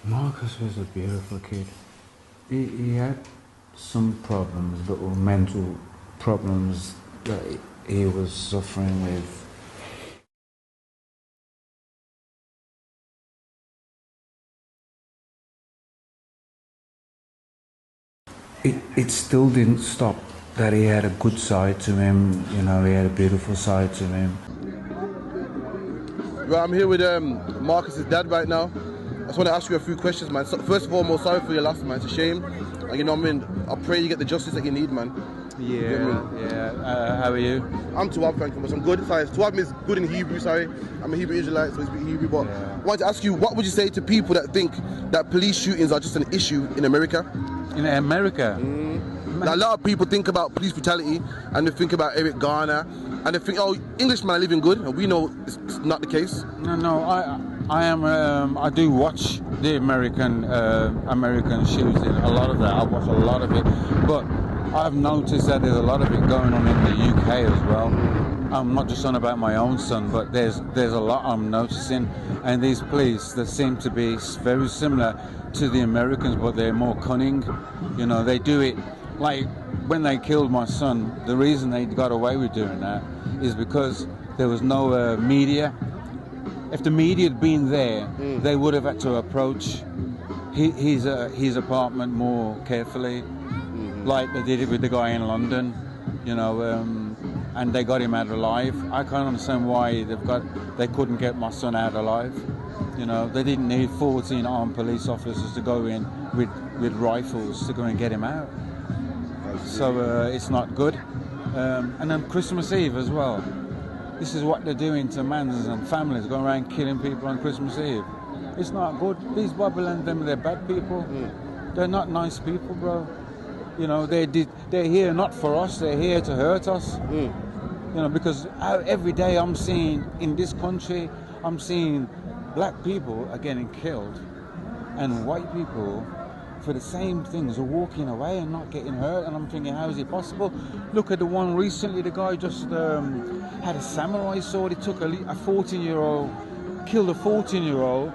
Marcus was a beautiful kid. He had some problems, little mental problems that he was suffering with. It still didn't stop that he had a good side to him, you know, he had a beautiful side to him. Right, I'm here with Marcus's dad right now. I just want to ask you a few questions, man. So, first of all, I'm sorry for your loss, man. It's a shame. And you know what I mean? I pray you get the justice that you need, man. Yeah, you know what I mean? yeah. How are you? I'm Tuab, thank you much. I'm good. Sorry, Tuab means good in Hebrew, sorry. I'm a Hebrew Israelite, so I speak Hebrew. But I wanted to ask you, what would you say to people that think that police shootings are just an issue in America? In America? Now, a lot of people think about police brutality and they think about Eric Garner and they think, oh, Englishmen are living good, and we know it's not the case. No, I do watch the American shooting, a lot of that. I watch a lot of it, but I've noticed that there's a lot of it going on in the UK as well. I'm not just on about my own son, but there's a lot I'm noticing, and these police that seem to be very similar to the Americans, but they're more cunning. You know, they do it like when they killed my son. The reason they got away with doing that is because there was no media. If the media had been there, they would have had to approach his apartment more carefully, like they did it with the guy in London, you know, and they got him out alive. I can't understand why they couldn't get my son out alive. You know, they didn't need 14 armed police officers to go in with rifles to go and get him out. So it's not good. And then Christmas Eve as well. This is what they're doing to mans and families, going around killing people on Christmas Eve. It's not good. These Babylon, they're bad people. They're not nice people, bro. You know, they're here not for us, they're here to hurt us. You know, because every day I'm seeing, in this country, I'm seeing black people are getting killed and white people for the same things are walking away and not getting hurt, and I'm thinking, how is it possible? Look at the one recently, the guy just had a samurai sword. He took a 14-year-old, killed a 14-year-old,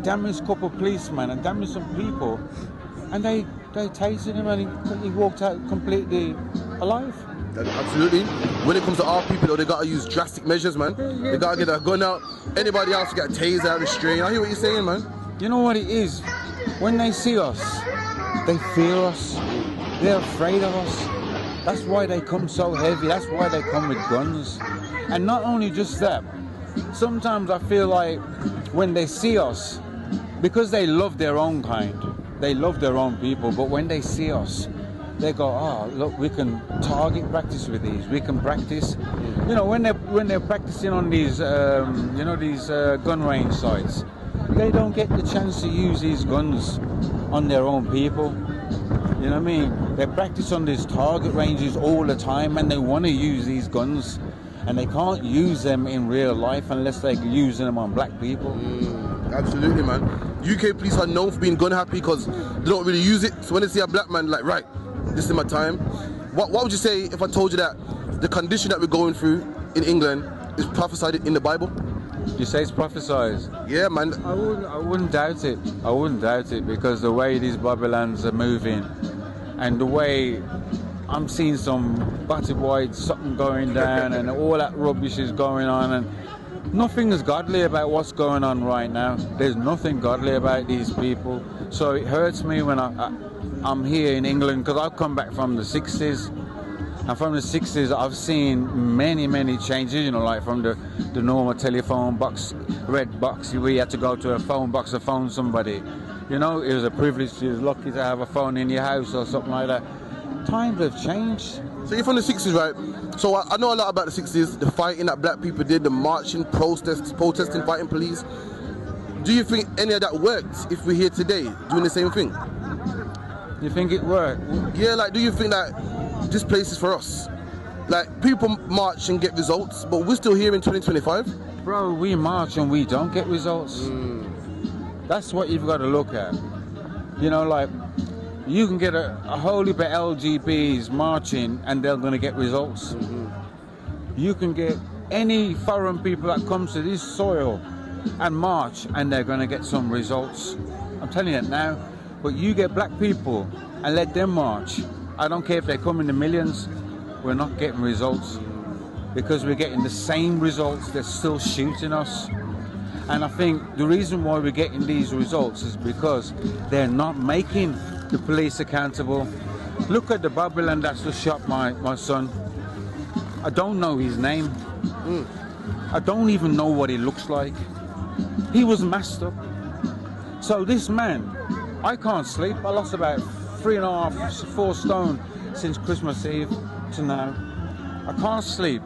damaged a couple of policemen and damaged some people, and they tased him and he walked out completely alive. Absolutely. When it comes to our people, though, they gotta use drastic measures, man. They gotta get a gun out. Anybody else get a taser out, restrained. I hear what you're saying, man. You know what it is? When they see us, they fear us. They're afraid of us. That's why they come so heavy. That's why they come with guns. And not only just that, sometimes I feel like when they see us, because they love their own kind, they love their own people, but when they see us, they go, oh, look, we can target practice with these. We can practice. You know, when they're practicing on these, these gun range sites, they don't get the chance to use these guns on their own people. You know what I mean? They practice on these target ranges all the time, and they want to use these guns, and they can't use them in real life unless they're using them on black people. Absolutely, man. UK police are known for being gun happy because they don't really use it. So when they see a black man, like, right, this is my time. What would you say if I told you that the condition that we're going through in England is prophesied in the Bible? You say it's prophesied? Yeah, man. I wouldn't doubt it. I wouldn't doubt it, because the way these Babylons are moving and the way I'm seeing some battered white something going down and all that rubbish is going on, and nothing is godly about what's going on right now. There's nothing godly about these people. So it hurts me when I'm here in England, because I've come back from the 60s. And from the 60s, I've seen many, many changes, you know, like from the normal telephone box, red box, where you had to go to a phone box to phone somebody. You know, it was a privilege. You was lucky to have a phone in your house or something like that. Times have changed. So you're from the 60s, right? So I know a lot about the 60s, the fighting that black people did, the marching, protesting, fighting police. Do you think any of that worked if we're here today doing the same thing? You think it worked? Yeah, like, do you think that this place is for us? Like, people march and get results, but we're still here in 2025? Bro, we march and we don't get results. That's what you've got to look at. You know, like, you can get a whole heap of LGBs marching and they're going to get results. You can get any foreign people that comes to this soil and march, and they're going to get some results. I'm telling you that now. But you get black people and let them march. I don't care if they come in the millions. We're not getting results because we're getting the same results. They're still shooting us. And I think the reason why we're getting these results is because they're not making the police accountable. Look at the Babylon that's just shot my son. I don't know his name. I don't even know what he looks like. He was masked up. So this man, I can't sleep. I lost about 3.5, 4 stone since Christmas Eve to now. I can't sleep.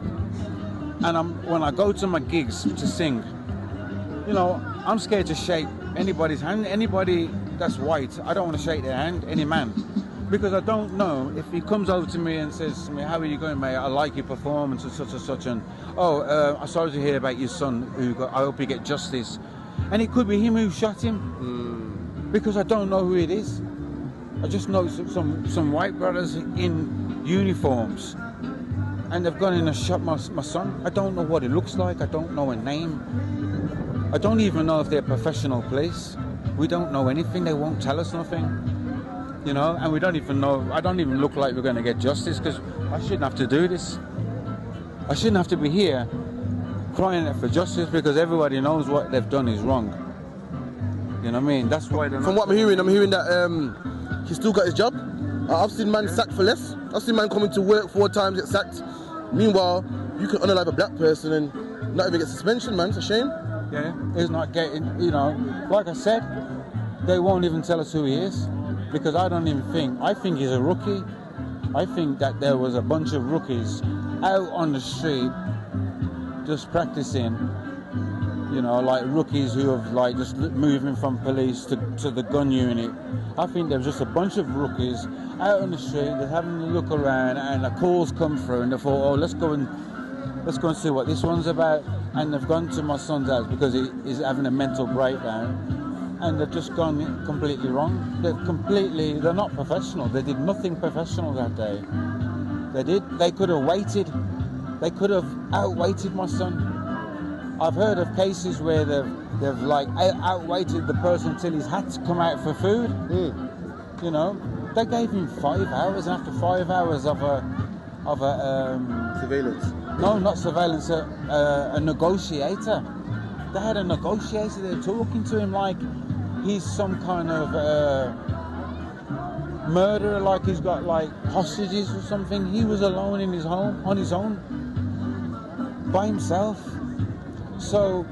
And when I go to my gigs to sing, you know, I'm scared to shake anybody's hand. Anybody that's white, I don't want to shake their hand, any man. Because I don't know if he comes over to me and says to me, how are you going, mate? I like your performance and such. And, I'm sorry to hear about your son, I hope you get justice. And it could be him who shot him. Because I don't know who it is. I just know some white brothers in uniforms. And they've gone in and shot my son. I don't know what it looks like. I don't know a name. I don't even know if they're professional police. We don't know anything. They won't tell us nothing. You know, and we don't even know. I don't even look like we're going to get justice because I shouldn't have to do this. I shouldn't have to be here crying out for justice because everybody knows what they've done is wrong. You know what I mean? That's why they're From what I'm hearing that he still got his job. I've seen man sacked for less. I've seen man coming to work 4 times, get sacked. Meanwhile, you can unalive a black person and not even get suspension, man. It's a shame. Yeah, he's not getting, you know, like I said, they won't even tell us who he is because I think he's a rookie. I think that there was a bunch of rookies out on the street just practicing, you know, like rookies who have like just moving from police to the gun unit. I think there was just a bunch of rookies out on the street, they're having a look around and the calls come through and they thought, oh, let's go and see what this one's about. And they've gone to my son's house because he is having a mental breakdown and they've just gone completely wrong. They're not professional. They did nothing professional that day. They could have waited. They could have outweighted my son. I've heard of cases where they've like outweighted the person until his hat's come out for food. You know, they gave him 5 hours, and after 5 hours of a Surveillance. No, not surveillance, a negotiator. They had a negotiator there talking to him like he's some kind of murderer, like he's got like hostages or something. He was alone in his home, on his own, by himself. So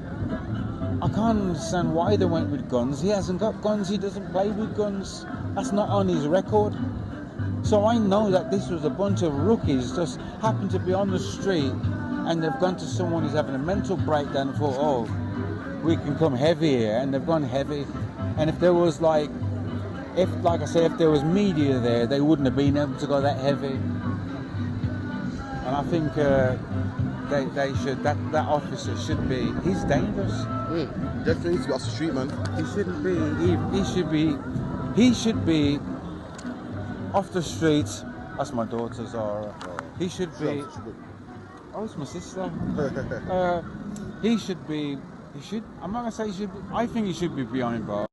I can't understand why they went with guns. He hasn't got guns, he doesn't play with guns. That's not on his record. So I know that this was a bunch of rookies just happened to be on the street and they've gone to someone who's having a mental breakdown and thought, oh, we can come heavy here, and they've gone heavy. And if there was like I said, if there was media there, they wouldn't have been able to go that heavy. And I think they should, that officer should be, he's dangerous. Definitely needs to be off the street, man. He shouldn't be, he should be off the streets. That's my daughter Zara. He should be. Oh, it's my sister. I'm not gonna say he should be. I think he should be behind bars.